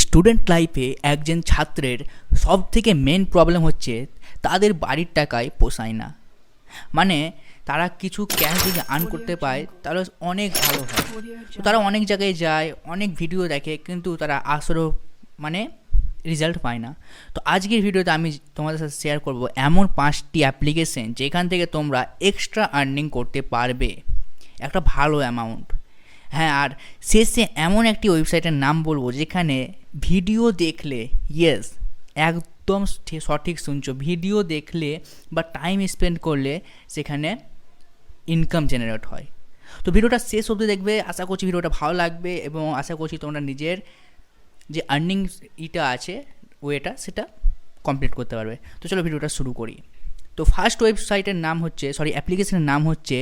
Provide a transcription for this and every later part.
Student লাইফে একজন ছাত্রের সবথেকে মেন প্রবলেম হচ্ছে তাদের বাড়ির টাকায় পোষায় না। মানে তারা কিছু ক্যাশ যদি আর্ন করতে পায় তাহলে অনেক ভালো হয়। তো তারা অনেক জায়গায় যায়, অনেক ভিডিও দেখে, কিন্তু তারা আসলেও মানে রেজাল্ট পায় না। তো আজকের ভিডিওতে আমি তোমাদের সাথে শেয়ার করব এমন 5টি অ্যাপ্লিকেশন যেখান থেকে তোমরা এক্সট্রা আর্নিং করতে পারবে একটা ভালো অ্যামাউন্ট। হ্যাঁ, আর শেষে এমন একটি ওয়েবসাইটের নাম বলবো যেখানে ভিডিও দেখলে, ইয়েস একদম সঠিক শুনছো, ভিডিও দেখলে বা টাইম স্পেন্ড করলে সেখানে ইনকাম জেনারেট হয়। তো ভিডিওটা শেষ অবধি দেখবে, আশা করছি ভিডিওটা ভালো লাগবে এবং আশা করছি তোমরা নিজের যে আর্নিং আছে ওয়েটা সেটা কমপ্লিট করতে পারবে। তো চলো ভিডিওটা শুরু করি। তো ফার্স্ট ওয়েবসাইটের নাম হচ্ছে, অ্যাপ্লিকেশনের নাম হচ্ছে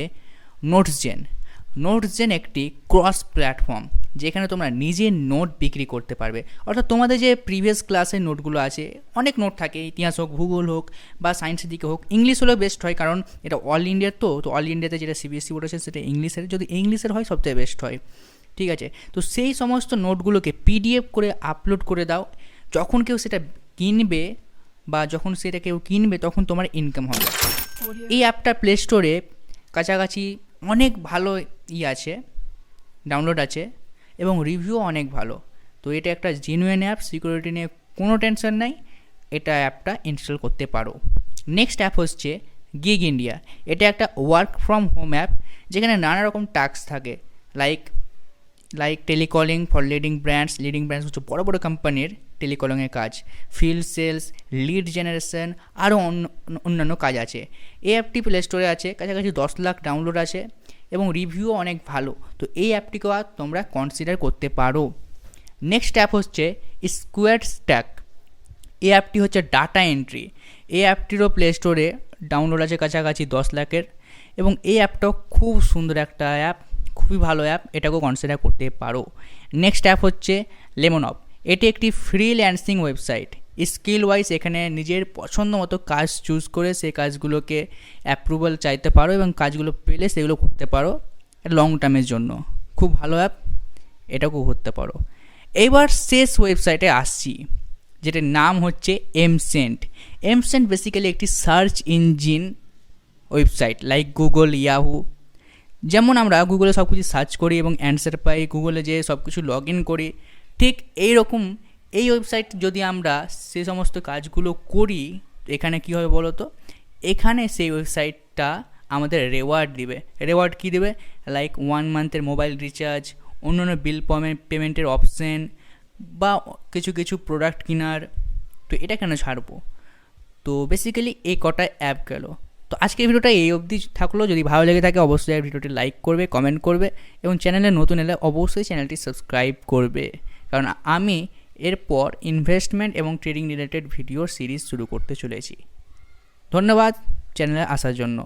নোটসজেন একটি ক্রস প্ল্যাটফর্ম যেখানে তোমরা নিজের নোট বিক্রি করতে পারবে। অর্থাৎ তোমাদের যে প্রিভিয়াস ক্লাসের নোটগুলো আছে, অনেক নোট থাকে, ইতিহাস হোক, ভূগোল হোক বা সায়েন্সের দিকে হোক, ইংলিশ হলেও বেস্ট হয়, কারণ এটা অল ইন্ডিয়ার। তো অল ইন্ডিয়াতে যেটা সিবিএসসি বোর্ড আছে সেটা ইংলিশের, যদি ইংলিশের হয় সবথেকে বেস্ট হয়। ঠিক আছে, তো সেই সমস্ত নোটগুলোকে পিডিএফ করে আপলোড করে দাও। যখন কেউ সেটা কিনবে বা যখন সেটা কেউ কিনবে তখন তোমার ইনকাম হবে। এই অ্যাপটা প্লে স্টোরে কাছাকাছি অনেক ভালো আছে, ডাউনলোড আছে এবং রিভিউ অনেক ভালো। তো এটা একটা জেনুইন অ্যাপ, সিকিউরিটি নিয়ে কোনো টেনশন নাই, এটা অ্যাপটা ইনস্টল করতে পারো। নেক্সট অ্যাপ হচ্ছে গিগ ইন্ডিয়া। এটা একটা ওয়ার্ক ফ্রম হোম অ্যাপ যেখানে নানা রকম টাস্ক থাকে, like telecalling for leading brands হচ্ছে বড় বড় কোম্পানির টেলিকলিংয়ের কাজ, ফিল্ড সেলস, লিড জেনারেশন, আরও অন্যান্য কাজ আছে। এই অ্যাপটি প্লে স্টোরে আছে, কাছাকাছি 10 লাখ ডাউনলোড আছে এবং রিভিউও অনেক ভালো। তো এই অ্যাপটিকেও তোমরা কনসিডার করতে পারো। নেক্সট অ্যাপ হচ্ছে স্ট্যাক। এই অ্যাপটি হচ্ছে ডাটা এন্ট্রি। এই অ্যাপটিরও প্লে স্টোরে ডাউনলোড আছে কাছাকাছি 10 লাখের এবং এই অ্যাপটাও খুব সুন্দর একটা অ্যাপ, খুবই ভালো অ্যাপ, এটাকেও কনসিডার করতে পারো। নেক্সট অ্যাপ হচ্ছে লেমনঅপ। এটি একটি ফ্রিল্যান্সিং ওয়েবসাইট। স্কিল ওয়াইজ এখানে নিজের পছন্দ মতো কাজ চুজ করে সেই কাজগুলোকে অ্যাপ্রুভাল চাইতে পারো এবং কাজগুলো পেলে সেগুলো করতে পারো লং টার্মের জন্য। খুব ভালো অ্যাপ, এটাকেও করতে পারো। এইবার শেষ ওয়েবসাইটে আসছি, যেটার নাম হচ্ছে এমসেন্ট বেসিক্যালি একটি search engine website, like Google, Yahoo. যেমন আমরা গুগলে সব কিছু সার্চ করি এবং অ্যান্সার পাই, গুগলে যে সব কিছু লগ ইন করি, ঠিক এইরকম এই ওয়েবসাইট যদি আমরা সেই সমস্ত কাজগুলো করি, এখানে কী হবে বলো তো, এখানে সেই ওয়েবসাইটটা আমাদের রেওয়ার্ড দিবে। রেওয়ার্ড কী দেবে? লাইক 1 মান্থের মোবাইল রিচার্জ, অন্যান্য বিল পেমেন্টের অপশান বা কিছু প্রোডাক্ট কেনার। তো এটা কেন ছাড়বো? তো বেসিক্যালি এই কটা অ্যাপ গেল। তো আজকের ভিডিওটা এই অবধি থাকলো। যদি ভালো লেগে থাকে অবশ্যই ভিডিওটি লাইক করবে, কমেন্ট করবে এবং চ্যানেলে নতুন এলে অবশ্যই চ্যানেলটি সাবস্ক্রাইব করবে, কারণ আমি এরপর ইনভেস্টমেন্ট এবং ট্রেডিং রিলেটেড ভিডিওর সিরিজ শুরু করতে চলেছি। ধন্যবাদ চ্যানেলে আসার জন্য।